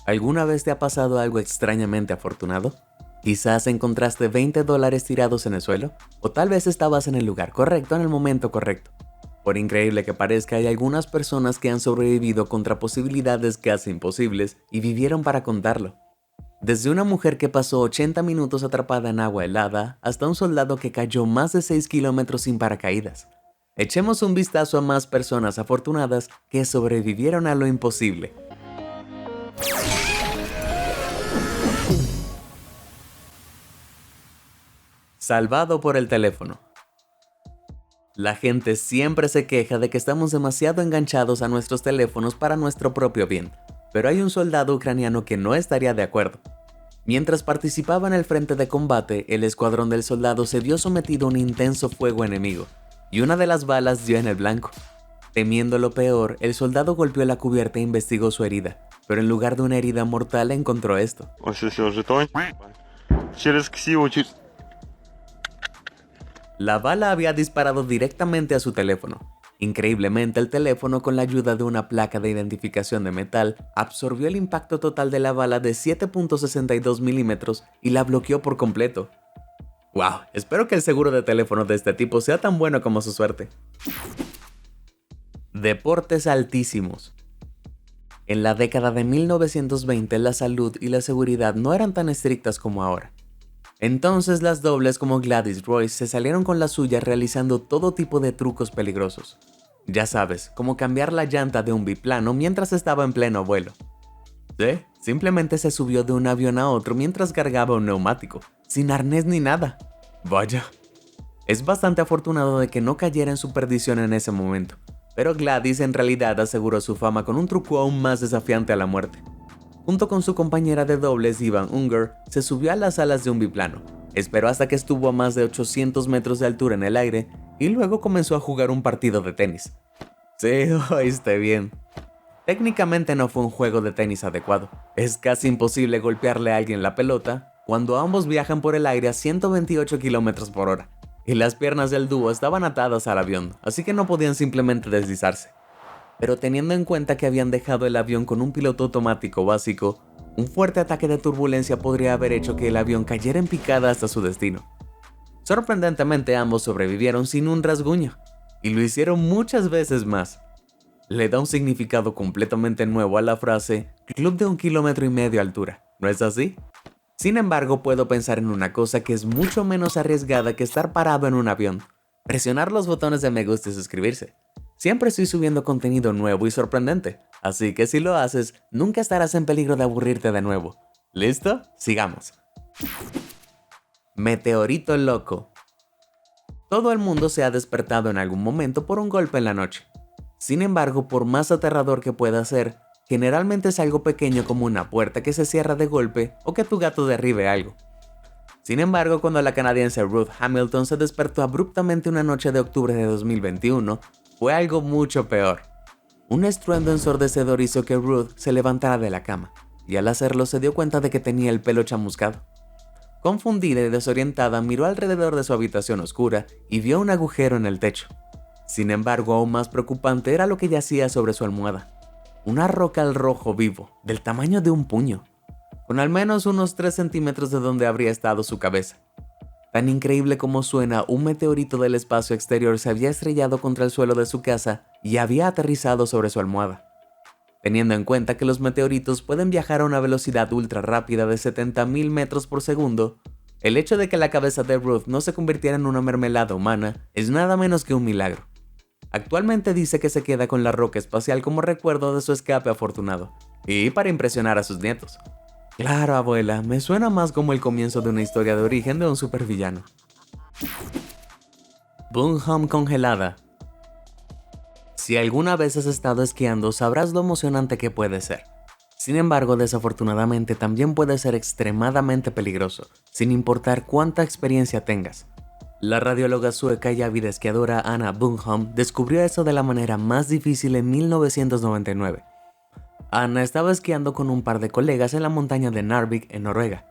¿Alguna vez te ha pasado algo extrañamente afortunado? Quizás encontraste $20 tirados en el suelo, o tal vez estabas en el lugar correcto en el momento correcto. Por increíble que parezca, hay algunas personas que han sobrevivido contra posibilidades casi imposibles y vivieron para contarlo. Desde una mujer que pasó 80 minutos atrapada en agua helada hasta un soldado que cayó más de 6 kilómetros sin paracaídas. Echemos un vistazo a más personas afortunadas que sobrevivieron a lo imposible. Salvado por el teléfono. La gente siempre se queja de que estamos demasiado enganchados a nuestros teléfonos para nuestro propio bien, pero hay un soldado ucraniano que no estaría de acuerdo. Mientras participaba en el frente de combate, el escuadrón del soldado se vio sometido a un intenso fuego enemigo, y una de las balas dio en el blanco. Temiendo lo peor, el soldado golpeó la cubierta e investigó su herida, pero en lugar de una herida mortal encontró esto. La bala había disparado directamente a su teléfono. Increíblemente, el teléfono, con la ayuda de una placa de identificación de metal, absorbió el impacto total de la bala de 7.62 milímetros y la bloqueó por completo. ¡Wow! Espero que el seguro de teléfono de este tipo sea tan bueno como su suerte. Deportes altísimos. En la década de 1920, la salud y la seguridad no eran tan estrictas como ahora. Entonces las dobles como Gladys Royce se salieron con la suya realizando todo tipo de trucos peligrosos. Ya sabes, como cambiar la llanta de un biplano mientras estaba en pleno vuelo. ¿Sí? Simplemente se subió de un avión a otro mientras cargaba un neumático, sin arnés ni nada. Vaya. Es bastante afortunado de que no cayera en su perdición en ese momento, pero Gladys en realidad aseguró su fama con un truco aún más desafiante a la muerte. Junto con su compañera de dobles Ivan Unger, se subió a las alas de un biplano, esperó hasta que estuvo a más de 800 metros de altura en el aire y luego comenzó a jugar un partido de tenis. Sí, oíste bien. Técnicamente no fue un juego de tenis adecuado. Es casi imposible golpearle a alguien la pelota cuando ambos viajan por el aire a 128 km por hora, y las piernas del dúo estaban atadas al avión, así que no podían simplemente deslizarse. Pero teniendo en cuenta que habían dejado el avión con un piloto automático básico, un fuerte ataque de turbulencia podría haber hecho que el avión cayera en picada hasta su destino. Sorprendentemente, ambos sobrevivieron sin un rasguño, y lo hicieron muchas veces más. Le da un significado completamente nuevo a la frase "club de 1,5 kilómetros de altura", ¿no es así? Sin embargo, puedo pensar en una cosa que es mucho menos arriesgada que estar parado en un avión: presionar los botones de me gusta y suscribirse. Siempre estoy subiendo contenido nuevo y sorprendente, así que si lo haces, nunca estarás en peligro de aburrirte de nuevo. ¿Listo? Sigamos. Meteorito loco. Todo el mundo se ha despertado en algún momento por un golpe en la noche. Sin embargo, por más aterrador que pueda ser, generalmente es algo pequeño como una puerta que se cierra de golpe o que tu gato derribe algo. Sin embargo, cuando la canadiense Ruth Hamilton se despertó abruptamente una noche de octubre de 2021, fue algo mucho peor. Un estruendo ensordecedor hizo que Ruth se levantara de la cama, y al hacerlo se dio cuenta de que tenía el pelo chamuscado. Confundida y desorientada, miró alrededor de su habitación oscura y vio un agujero en el techo. Sin embargo, aún más preocupante era lo que yacía sobre su almohada. Una roca al rojo vivo, del tamaño de un puño, con al menos unos 3 centímetros de donde habría estado su cabeza. Tan increíble como suena, un meteorito del espacio exterior se había estrellado contra el suelo de su casa y había aterrizado sobre su almohada. Teniendo en cuenta que los meteoritos pueden viajar a una velocidad ultra rápida de 70.000 metros por segundo, el hecho de que la cabeza de Ruth no se convirtiera en una mermelada humana es nada menos que un milagro. Actualmente dice que se queda con la roca espacial como recuerdo de su escape afortunado, y para impresionar a sus nietos. Claro, abuela, me suena más como el comienzo de una historia de origen de un supervillano. Bunham congelada. Si alguna vez has estado esquiando, sabrás lo emocionante que puede ser. Sin embargo, desafortunadamente también puede ser extremadamente peligroso, sin importar cuánta experiencia tengas. La radióloga sueca y ávida esquiadora Anna Bunham descubrió eso de la manera más difícil en 1999. Anna estaba esquiando con un par de colegas en la montaña de Narvik, en Noruega,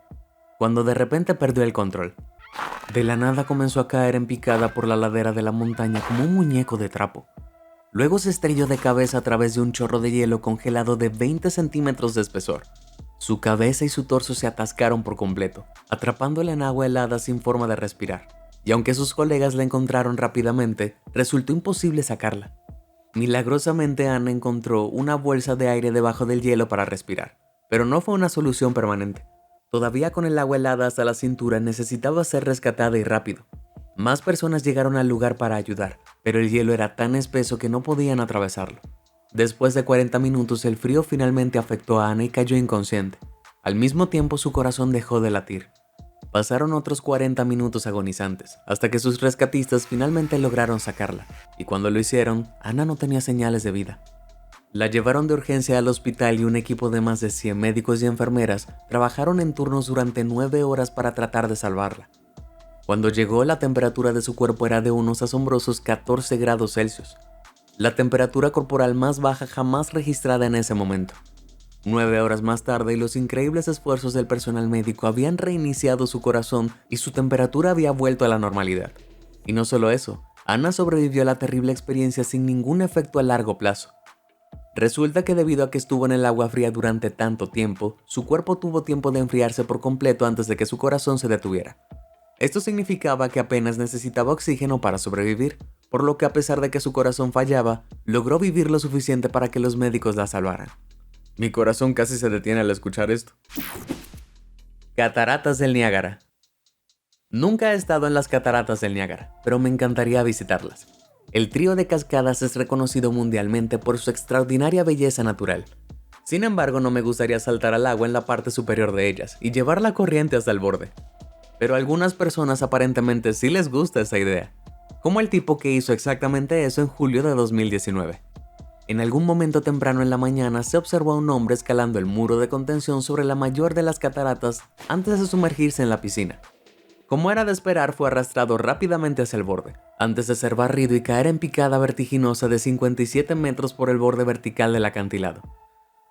cuando de repente perdió el control. De la nada comenzó a caer en picada por la ladera de la montaña como un muñeco de trapo. Luego se estrelló de cabeza a través de un chorro de hielo congelado de 20 centímetros de espesor. Su cabeza y su torso se atascaron por completo, atrapándola en agua helada sin forma de respirar, y aunque sus colegas la encontraron rápidamente, resultó imposible sacarla. Milagrosamente Anna encontró una bolsa de aire debajo del hielo para respirar, pero no fue una solución permanente. Todavía con el agua helada hasta la cintura necesitaba ser rescatada y rápido. Más personas llegaron al lugar para ayudar, pero el hielo era tan espeso que no podían atravesarlo. Después de 40 minutos el frío finalmente afectó a Anna y cayó inconsciente. Al mismo tiempo su corazón dejó de latir. Pasaron otros 40 minutos agonizantes, hasta que sus rescatistas finalmente lograron sacarla, y cuando lo hicieron, Anna no tenía señales de vida. La llevaron de urgencia al hospital y un equipo de más de 100 médicos y enfermeras trabajaron en turnos durante 9 horas para tratar de salvarla. Cuando llegó, la temperatura de su cuerpo era de unos asombrosos 14 grados Celsius, la temperatura corporal más baja jamás registrada en ese momento. 9 horas más tarde, los increíbles esfuerzos del personal médico habían reiniciado su corazón y su temperatura había vuelto a la normalidad. Y no solo eso, Anna sobrevivió a la terrible experiencia sin ningún efecto a largo plazo. Resulta que debido a que estuvo en el agua fría durante tanto tiempo, su cuerpo tuvo tiempo de enfriarse por completo antes de que su corazón se detuviera. Esto significaba que apenas necesitaba oxígeno para sobrevivir, por lo que a pesar de que su corazón fallaba, logró vivir lo suficiente para que los médicos la salvaran. Mi corazón casi se detiene al escuchar esto. Cataratas del Niágara. Nunca he estado en las cataratas del Niágara, pero me encantaría visitarlas. El trío de cascadas es reconocido mundialmente por su extraordinaria belleza natural. Sin embargo, no me gustaría saltar al agua en la parte superior de ellas y llevar la corriente hasta el borde. Pero a algunas personas aparentemente sí les gusta esa idea, como el tipo que hizo exactamente eso en julio de 2019. En algún momento temprano en la mañana se observó a un hombre escalando el muro de contención sobre la mayor de las cataratas antes de sumergirse en la piscina. Como era de esperar, fue arrastrado rápidamente hacia el borde, antes de ser barrido y caer en picada vertiginosa de 57 metros por el borde vertical del acantilado.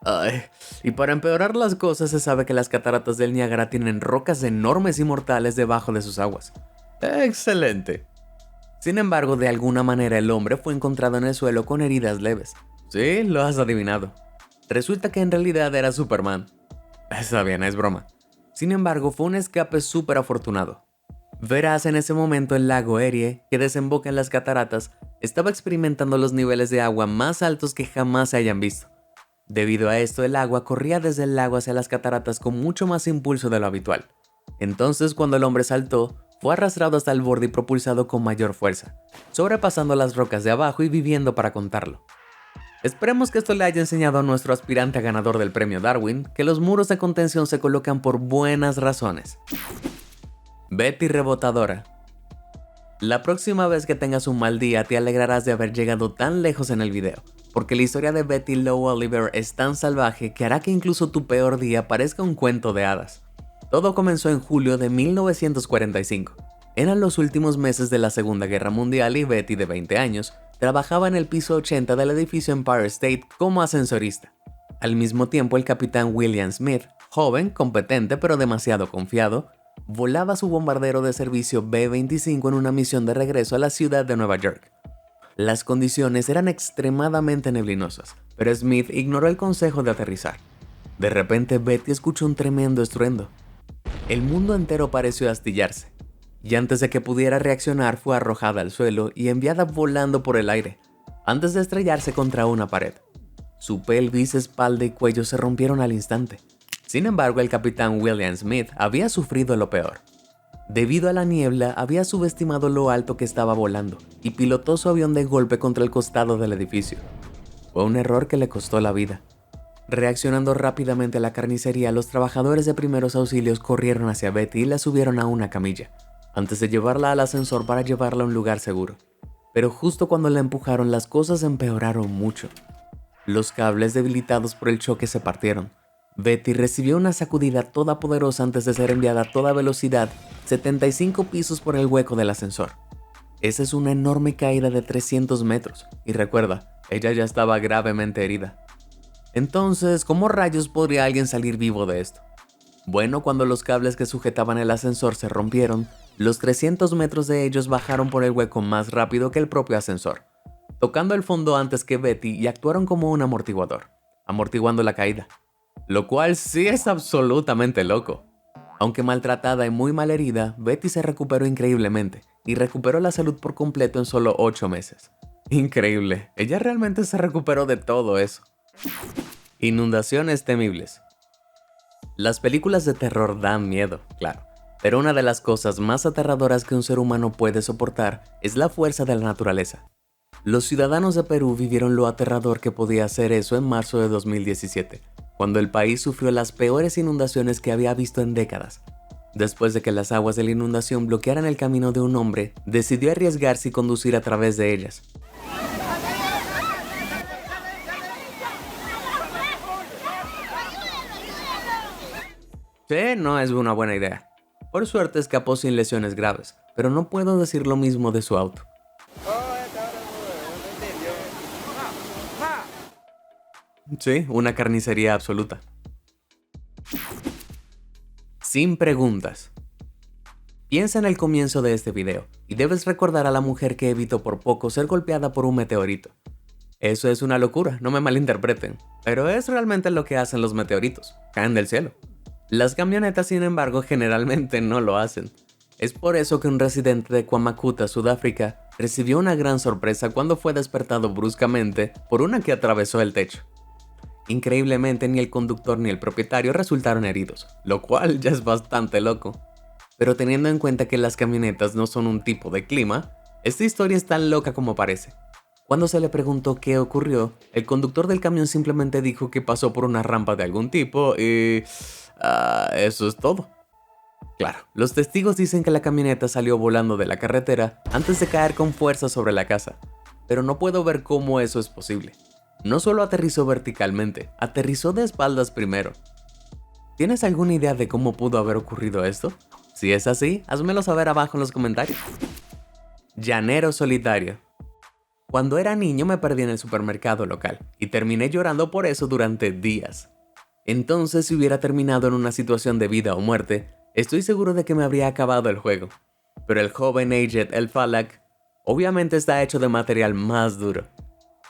Ay, y para empeorar las cosas se sabe que las cataratas del Niágara tienen rocas enormes y mortales debajo de sus aguas. ¡Excelente! Sin embargo, de alguna manera el hombre fue encontrado en el suelo con heridas leves. Sí, lo has adivinado. Resulta que en realidad era Superman. Está bien, es broma. Sin embargo, fue un escape súper afortunado. Verás, en ese momento el lago Erie, que desemboca en las cataratas, estaba experimentando los niveles de agua más altos que jamás se hayan visto. Debido a esto, el agua corría desde el lago hacia las cataratas con mucho más impulso de lo habitual. Entonces, cuando el hombre saltó, fue arrastrado hasta el borde y propulsado con mayor fuerza, sobrepasando las rocas de abajo y viviendo para contarlo. Esperemos que esto le haya enseñado a nuestro aspirante a ganador del premio Darwin que los muros de contención se colocan por buenas razones. Betty rebotadora. La próxima vez que tengas un mal día te alegrarás de haber llegado tan lejos en el video, porque la historia de Betty Lou Oliver es tan salvaje que hará que incluso tu peor día parezca un cuento de hadas. Todo comenzó en julio de 1945. Eran los últimos meses de la Segunda Guerra Mundial y Betty, de 20 años, trabajaba en el piso 80 del edificio Empire State como ascensorista. Al mismo tiempo, el capitán William Smith, joven, competente pero demasiado confiado, volaba su bombardero de servicio B-25 en una misión de regreso a la ciudad de Nueva York. Las condiciones eran extremadamente neblinosas, pero Smith ignoró el consejo de aterrizar. De repente, Betty escuchó un tremendo estruendo. El mundo entero pareció astillarse, y antes de que pudiera reaccionar fue arrojada al suelo y enviada volando por el aire, antes de estrellarse contra una pared. Su pelvis, espalda y cuello se rompieron al instante. Sin embargo, el capitán William Smith había sufrido lo peor. Debido a la niebla, había subestimado lo alto que estaba volando y pilotó su avión de golpe contra el costado del edificio. Fue un error que le costó la vida. Reaccionando rápidamente a la carnicería, los trabajadores de primeros auxilios corrieron hacia Betty y la subieron a una camilla, antes de llevarla al ascensor para llevarla a un lugar seguro. Pero justo cuando la empujaron, las cosas empeoraron mucho. Los cables debilitados por el choque se partieron. Betty recibió una sacudida todopoderosa antes de ser enviada a toda velocidad 75 pisos por el hueco del ascensor. Esa es una enorme caída de 300 metros, y recuerda, ella ya estaba gravemente herida. Entonces, ¿cómo rayos podría alguien salir vivo de esto? Bueno, cuando los cables que sujetaban el ascensor se rompieron, los 300 metros de ellos bajaron por el hueco más rápido que el propio ascensor, tocando el fondo antes que Betty y actuaron como un amortiguador, amortiguando la caída. lo cual sí es absolutamente loco. Aunque maltratada y muy mal herida, Betty se recuperó increíblemente y recuperó la salud por completo en solo 8 meses. Increíble, ella realmente se recuperó de todo eso. Inundaciones temibles. Las películas de terror dan miedo, claro, pero una de las cosas más aterradoras que un ser humano puede soportar es la fuerza de la naturaleza. Los ciudadanos de Perú vivieron lo aterrador que podía ser eso en marzo de 2017, cuando el país sufrió las peores inundaciones que había visto en décadas. Después de que las aguas de la inundación bloquearan el camino de un hombre, decidió arriesgarse y conducir a través de ellas. Sí, no es una buena idea. Por suerte escapó sin lesiones graves, pero no puedo decir lo mismo de su auto. Sí, una carnicería absoluta. Sin preguntas. Piensa en el comienzo de este video y debes recordar a la mujer que evitó por poco ser golpeada por un meteorito. Eso es una locura, no me malinterpreten, pero es realmente lo que hacen los meteoritos, caen del cielo. Las camionetas, sin embargo, generalmente no lo hacen. Es por eso que un residente de Kwamakuta, Sudáfrica, recibió una gran sorpresa cuando fue despertado bruscamente por una que atravesó el techo. Increíblemente, ni el conductor ni el propietario resultaron heridos, lo cual ya es bastante loco. Pero teniendo en cuenta que las camionetas no son un tipo de clima, esta historia es tan loca como parece. Cuando se le preguntó qué ocurrió, el conductor del camión simplemente dijo que pasó por una rampa de algún tipo y... eso es todo. Claro, los testigos dicen que la camioneta salió volando de la carretera antes de caer con fuerza sobre la casa, pero no puedo ver cómo eso es posible. No solo aterrizó verticalmente, aterrizó de espaldas primero. ¿Tienes alguna idea de cómo pudo haber ocurrido esto? Si es así, házmelo saber abajo en los comentarios. Llanero solitario. Cuando era niño me perdí en el supermercado local y terminé llorando por eso durante días. Entonces, si hubiera terminado en una situación de vida o muerte, estoy seguro de que me habría acabado el juego. Pero el joven Aged El Falak obviamente está hecho de material más duro.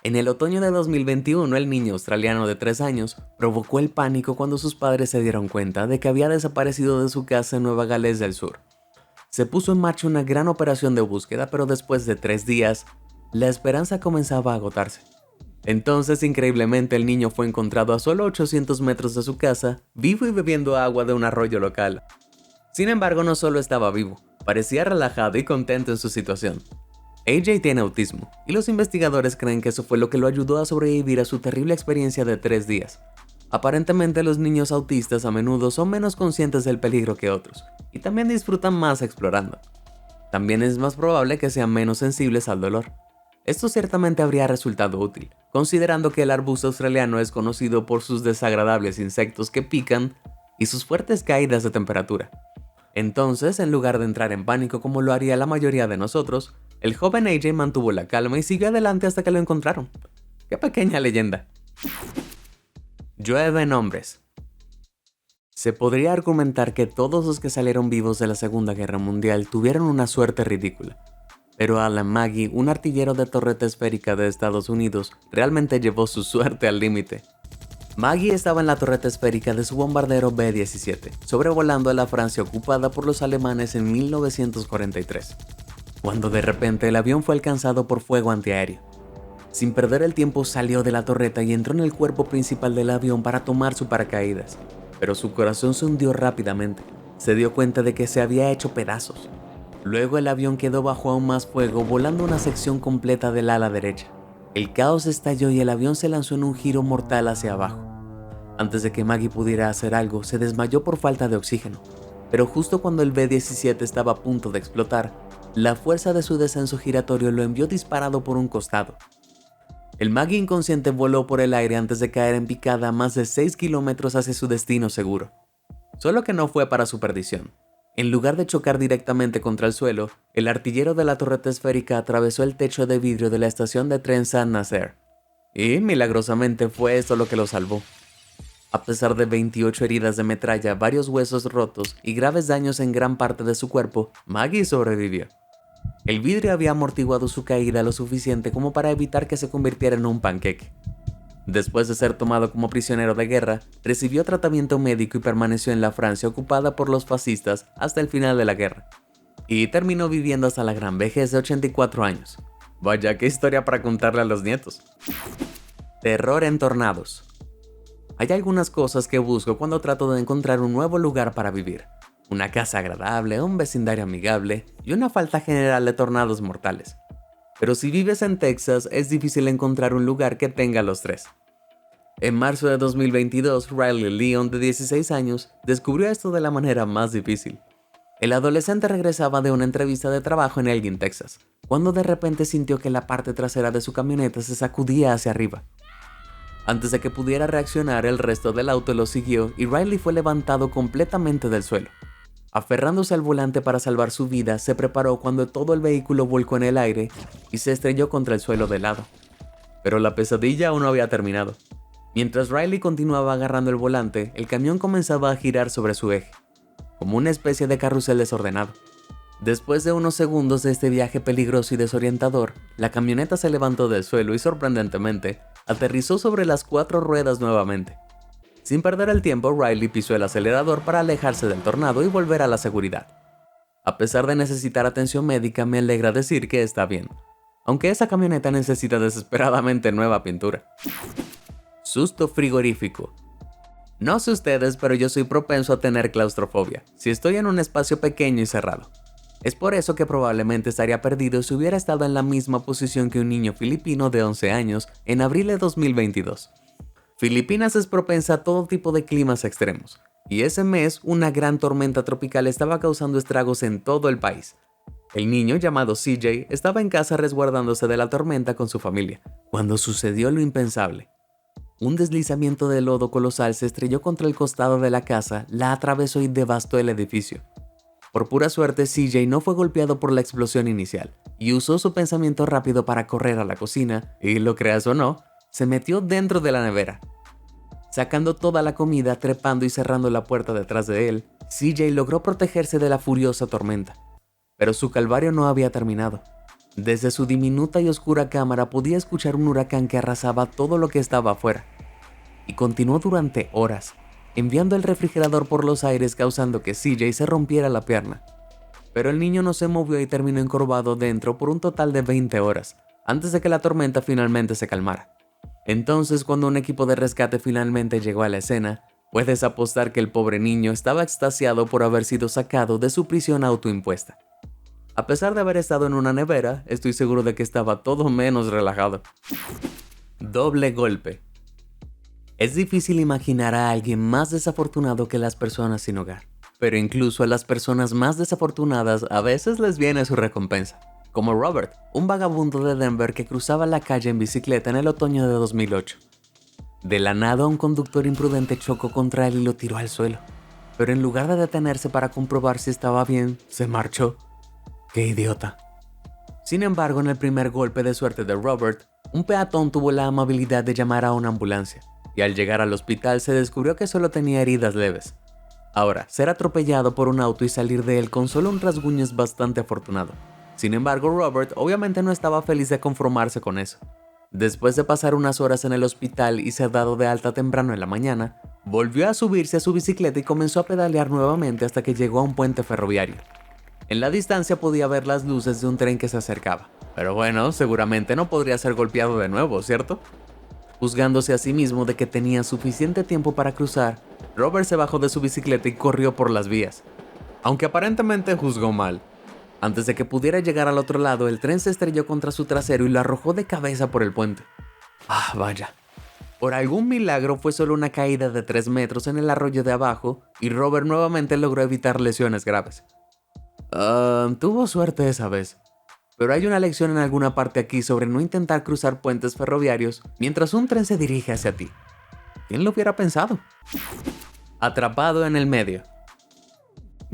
En el otoño de 2021, el niño australiano de 3 años provocó el pánico cuando sus padres se dieron cuenta de que había desaparecido de su casa en Nueva Gales del Sur. Se puso en marcha una gran operación de búsqueda, pero después de 3 días, la esperanza comenzaba a agotarse. Entonces, increíblemente, el niño fue encontrado a solo 800 metros de su casa, vivo y bebiendo agua de un arroyo local. Sin embargo, no solo estaba vivo, parecía relajado y contento en su situación. AJ tiene autismo, y los investigadores creen que eso fue lo que lo ayudó a sobrevivir a su terrible experiencia de 3 días. Aparentemente, los niños autistas a menudo son menos conscientes del peligro que otros, y también disfrutan más explorando. También es más probable que sean menos sensibles al dolor. Esto ciertamente habría resultado útil, considerando que el arbusto australiano es conocido por sus desagradables insectos que pican y sus fuertes caídas de temperatura. Entonces, en lugar de entrar en pánico como lo haría la mayoría de nosotros, el joven AJ mantuvo la calma y siguió adelante hasta que lo encontraron. ¡Qué pequeña leyenda! Llueven hombres. Se podría argumentar que todos los que salieron vivos de la Segunda Guerra Mundial tuvieron una suerte ridícula. Pero Alan Maggie, un artillero de torreta esférica de Estados Unidos, realmente llevó su suerte al límite. Maggie estaba en la torreta esférica de su bombardero B-17, sobrevolando a la Francia ocupada por los alemanes en 1943, cuando de repente el avión fue alcanzado por fuego antiaéreo. Sin perder el tiempo salió de la torreta y entró en el cuerpo principal del avión para tomar su paracaídas, pero su corazón se hundió rápidamente. Se dio cuenta de que se había hecho pedazos. Luego el avión quedó bajo aún más fuego, volando una sección completa del ala derecha. El caos estalló y el avión se lanzó en un giro mortal hacia abajo. Antes de que Maggie pudiera hacer algo, se desmayó por falta de oxígeno. Pero justo cuando el B-17 estaba a punto de explotar, la fuerza de su descenso giratorio lo envió disparado por un costado. El Maggie inconsciente voló por el aire antes de caer en picada a más de 6 kilómetros hacia su destino seguro. Solo que no fue para su perdición. En lugar de chocar directamente contra el suelo, el artillero de la torreta esférica atravesó el techo de vidrio de la estación de tren Saint-Nazaire. Y, milagrosamente, fue eso lo que lo salvó. A pesar de 28 heridas de metralla, varios huesos rotos y graves daños en gran parte de su cuerpo, Maggie sobrevivió. El vidrio había amortiguado su caída lo suficiente como para evitar que se convirtiera en un panqueque. Después de ser tomado como prisionero de guerra, recibió tratamiento médico y permaneció en la Francia ocupada por los fascistas hasta el final de la guerra. Y terminó viviendo hasta la gran vejez de 84 años. Vaya, qué historia para contarle a los nietos. Terror en tornados. Hay algunas cosas que busco cuando trato de encontrar un nuevo lugar para vivir. Una casa agradable, un vecindario amigable y una falta general de tornados mortales. Pero si vives en Texas, es difícil encontrar un lugar que tenga los tres. En marzo de 2022, Riley Leon, de 16 años, descubrió esto de la manera más difícil. El adolescente regresaba de una entrevista de trabajo en Elgin, Texas, cuando de repente sintió que la parte trasera de su camioneta se sacudía hacia arriba. Antes de que pudiera reaccionar, el resto del auto lo siguió y Riley fue levantado completamente del suelo. Aferrándose al volante para salvar su vida, se preparó cuando todo el vehículo volcó en el aire y se estrelló contra el suelo de lado. Pero la pesadilla aún no había terminado. Mientras Riley continuaba agarrando el volante, el camión comenzaba a girar sobre su eje, como una especie de carrusel desordenado. Después de unos segundos de este viaje peligroso y desorientador, la camioneta se levantó del suelo y sorprendentemente, aterrizó sobre las 4 ruedas nuevamente. Sin perder el tiempo, Riley pisó el acelerador para alejarse del tornado y volver a la seguridad. A pesar de necesitar atención médica, me alegra decir que está bien, aunque esa camioneta necesita desesperadamente nueva pintura. Susto frigorífico. No sé ustedes, pero yo soy propenso a tener claustrofobia si estoy en un espacio pequeño y cerrado. Es por eso que probablemente estaría perdido si hubiera estado en la misma posición que un niño filipino de 11 años en abril de 2022. Filipinas es propensa a todo tipo de climas extremos, y ese mes una gran tormenta tropical estaba causando estragos en todo el país. El niño, llamado CJ, estaba en casa resguardándose de la tormenta con su familia, cuando sucedió lo impensable. Un deslizamiento de lodo colosal se estrelló contra el costado de la casa, la atravesó y devastó el edificio. Por pura suerte, CJ no fue golpeado por la explosión inicial, y usó su pensamiento rápido para correr a la cocina, y lo creas o no, se metió dentro de la nevera. Sacando toda la comida, trepando y cerrando la puerta detrás de él, CJ logró protegerse de la furiosa tormenta. Pero su calvario no había terminado. Desde su diminuta y oscura cámara podía escuchar un huracán que arrasaba todo lo que estaba afuera. Y continuó durante horas, enviando el refrigerador por los aires causando que CJ se rompiera la pierna. Pero el niño no se movió y terminó encorvado dentro por un total de 20 horas, antes de que la tormenta finalmente se calmara. Entonces, cuando un equipo de rescate finalmente llegó a la escena, puedes apostar que el pobre niño estaba extasiado por haber sido sacado de su prisión autoimpuesta. A pesar de haber estado en una nevera, estoy seguro de que estaba todo menos relajado. Doble golpe. Es difícil imaginar a alguien más desafortunado que las personas sin hogar, pero incluso a las personas más desafortunadas a veces les viene su recompensa. Como Robert, un vagabundo de Denver que cruzaba la calle en bicicleta en el otoño de 2008. De la nada, un conductor imprudente chocó contra él y lo tiró al suelo. Pero en lugar de detenerse para comprobar si estaba bien, se marchó. ¡Qué idiota! Sin embargo, en el primer golpe de suerte de Robert, un peatón tuvo la amabilidad de llamar a una ambulancia, y al llegar al hospital se descubrió que solo tenía heridas leves. Ahora, ser atropellado por un auto y salir de él con solo un rasguño es bastante afortunado. Sin embargo, Robert obviamente no estaba feliz de conformarse con eso. Después de pasar unas horas en el hospital y ser dado de alta temprano en la mañana, volvió a subirse a su bicicleta y comenzó a pedalear nuevamente hasta que llegó a un puente ferroviario. En la distancia podía ver las luces de un tren que se acercaba, pero bueno, seguramente no podría ser golpeado de nuevo, ¿cierto? Juzgándose a sí mismo de que tenía suficiente tiempo para cruzar, Robert se bajó de su bicicleta y corrió por las vías. Aunque aparentemente juzgó mal. Antes de que pudiera llegar al otro lado, el tren se estrelló contra su trasero y lo arrojó de cabeza por el puente. ¡Ah, vaya! Por algún milagro fue solo una caída de 3 metros en el arroyo de abajo y Robert nuevamente logró evitar lesiones graves. Tuvo suerte esa vez. Pero hay una lección en alguna parte aquí sobre no intentar cruzar puentes ferroviarios mientras un tren se dirige hacia ti. ¿Quién lo hubiera pensado? Atrapado en el medio.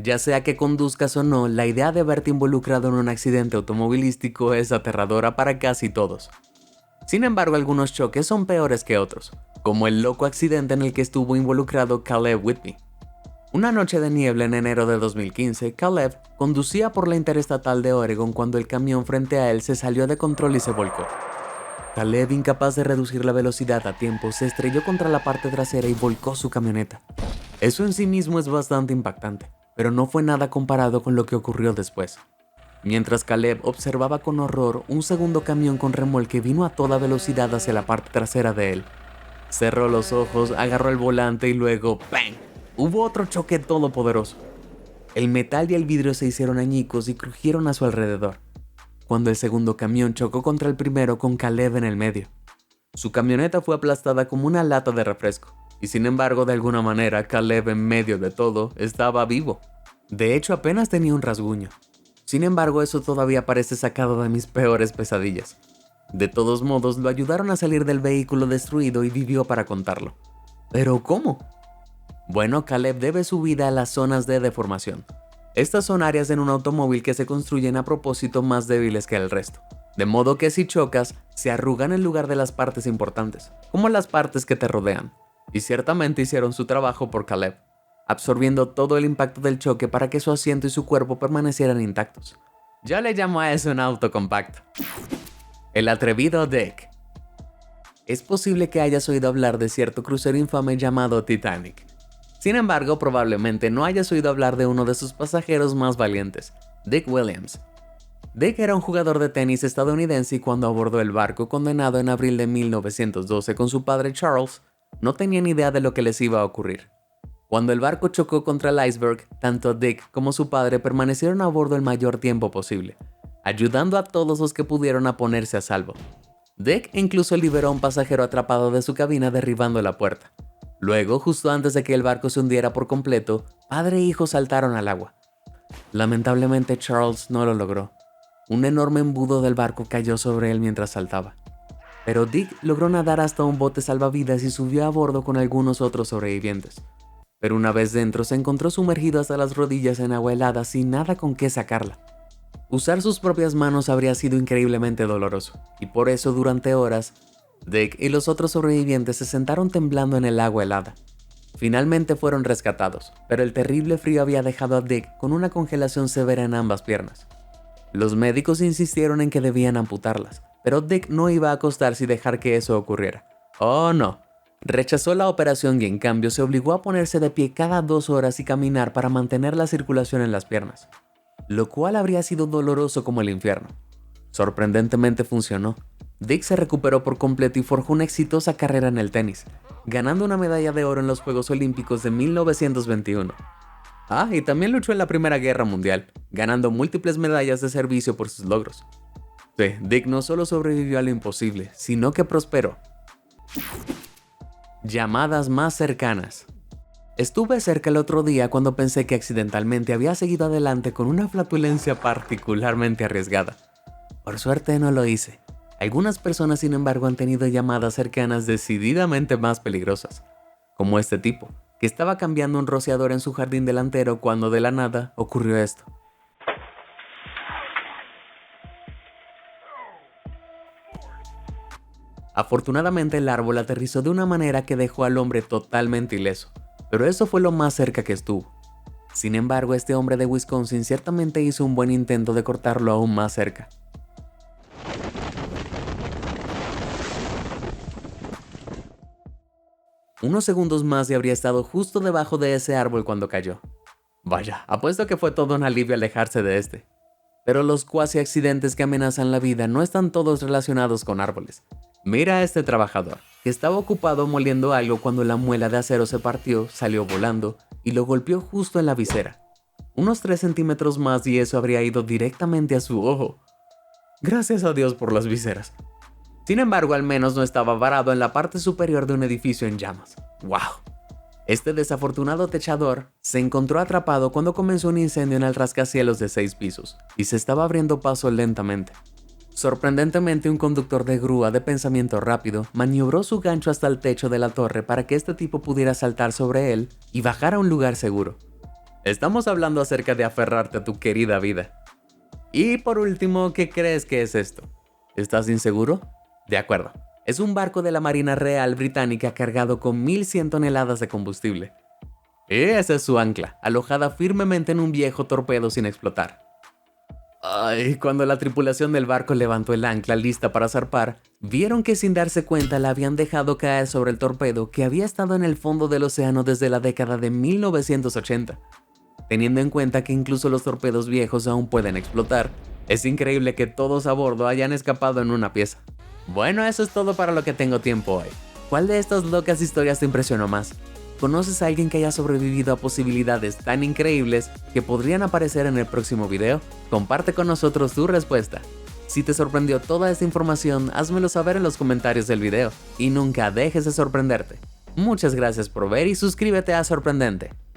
Ya sea que conduzcas o no, la idea de verte involucrado en un accidente automovilístico es aterradora para casi todos. Sin embargo, algunos choques son peores que otros, como el loco accidente en el que estuvo involucrado Caleb Whitby. Una noche de niebla en enero de 2015, Caleb conducía por la interestatal de Oregon cuando el camión frente a él se salió de control y se volcó. Caleb, incapaz de reducir la velocidad a tiempo, se estrelló contra la parte trasera y volcó su camioneta. Eso en sí mismo es bastante impactante, pero no fue nada comparado con lo que ocurrió después. Mientras Caleb observaba con horror, un segundo camión con remolque vino a toda velocidad hacia la parte trasera de él. Cerró los ojos, agarró el volante y luego ¡bang! Hubo otro choque todopoderoso. El metal y el vidrio se hicieron añicos y crujieron a su alrededor, cuando el segundo camión chocó contra el primero con Caleb en el medio. Su camioneta fue aplastada como una lata de refresco, y sin embargo, de alguna manera, Caleb en medio de todo estaba vivo. De hecho, apenas tenía un rasguño. Sin embargo, eso todavía parece sacado de mis peores pesadillas. De todos modos, lo ayudaron a salir del vehículo destruido y vivió para contarlo. ¿Pero cómo? Bueno, Caleb debe su vida a las zonas de deformación. Estas son áreas en un automóvil que se construyen a propósito más débiles que el resto. De modo que si chocas, se arrugan en lugar de las partes importantes, como las partes que te rodean. Y ciertamente hicieron su trabajo por Caleb, absorbiendo todo el impacto del choque para que su asiento y su cuerpo permanecieran intactos. Yo le llamo a eso un auto compacto. El atrevido Dick. Es posible que hayas oído hablar de cierto crucero infame llamado Titanic. Sin embargo, probablemente no hayas oído hablar de uno de sus pasajeros más valientes, Dick Williams. Dick era un jugador de tenis estadounidense y cuando abordó el barco condenado en abril de 1912 con su padre Charles, no tenían idea de lo que les iba a ocurrir. Cuando el barco chocó contra el iceberg, tanto Dick como su padre permanecieron a bordo el mayor tiempo posible, ayudando a todos los que pudieron a ponerse a salvo. Dick incluso liberó a un pasajero atrapado de su cabina derribando la puerta. Luego, justo antes de que el barco se hundiera por completo, padre e hijo saltaron al agua. Lamentablemente Charles no lo logró. Un enorme embudo del barco cayó sobre él mientras saltaba. Pero Dick logró nadar hasta un bote salvavidas y subió a bordo con algunos otros sobrevivientes. Pero una vez dentro se encontró sumergido hasta las rodillas en agua helada sin nada con qué sacarla. Usar sus propias manos habría sido increíblemente doloroso, y por eso durante horas, Dick y los otros sobrevivientes se sentaron temblando en el agua helada. Finalmente fueron rescatados, pero el terrible frío había dejado a Dick con una congelación severa en ambas piernas. Los médicos insistieron en que debían amputarlas, pero Dick no iba a acostarse y dejar que eso ocurriera. ¡Oh no! Rechazó la operación y en cambio se obligó a ponerse de pie cada 2 horas y caminar para mantener la circulación en las piernas, lo cual habría sido doloroso como el infierno. Sorprendentemente funcionó. Dick se recuperó por completo y forjó una exitosa carrera en el tenis, ganando una medalla de oro en los Juegos Olímpicos de 1921. Y también luchó en la Primera Guerra Mundial, ganando múltiples medallas de servicio por sus logros. Sí, Dick no solo sobrevivió a lo imposible, sino que prosperó. Llamadas más cercanas. Estuve cerca el otro día cuando pensé que accidentalmente había seguido adelante con una flatulencia particularmente arriesgada. Por suerte no lo hice. Algunas personas, sin embargo, han tenido llamadas cercanas decididamente más peligrosas, como este tipo, que estaba cambiando un rociador en su jardín delantero cuando de la nada ocurrió esto. Afortunadamente el árbol aterrizó de una manera que dejó al hombre totalmente ileso, pero eso fue lo más cerca que estuvo. Sin embargo, este hombre de Wisconsin ciertamente hizo un buen intento de cortarlo aún más cerca. Unos segundos más y habría estado justo debajo de ese árbol cuando cayó. Vaya, apuesto que fue todo un alivio alejarse de este. Pero los cuasi accidentes que amenazan la vida no están todos relacionados con árboles. Mira a este trabajador, que estaba ocupado moliendo algo cuando la muela de acero se partió, salió volando y lo golpeó justo en la visera. Unos 3 centímetros más y eso habría ido directamente a su ojo. Gracias a Dios por las viseras. Sin embargo, al menos no estaba varado en la parte superior de un edificio en llamas. ¡Wow! Este desafortunado techador se encontró atrapado cuando comenzó un incendio en el rascacielos de 6 pisos y se estaba abriendo paso lentamente. Sorprendentemente, un conductor de grúa de pensamiento rápido maniobró su gancho hasta el techo de la torre para que este tipo pudiera saltar sobre él y bajar a un lugar seguro. Estamos hablando acerca de aferrarte a tu querida vida. Y por último, ¿qué crees que es esto? ¿Estás inseguro? De acuerdo, es un barco de la Marina Real Británica cargado con 1100 toneladas de combustible. Esa es su ancla, alojada firmemente en un viejo torpedo sin explotar. Ay, cuando la tripulación del barco levantó el ancla lista para zarpar, vieron que sin darse cuenta la habían dejado caer sobre el torpedo que había estado en el fondo del océano desde la década de 1980. Teniendo en cuenta que incluso los torpedos viejos aún pueden explotar, es increíble que todos a bordo hayan escapado en una pieza. Bueno, eso es todo para lo que tengo tiempo hoy. ¿Cuál de estas locas historias te impresionó más? ¿Conoces a alguien que haya sobrevivido a posibilidades tan increíbles que podrían aparecer en el próximo video? Comparte con nosotros tu respuesta. Si te sorprendió toda esta información, házmelo saber en los comentarios del video y nunca dejes de sorprenderte. Muchas gracias por ver y suscríbete a Sorprendente.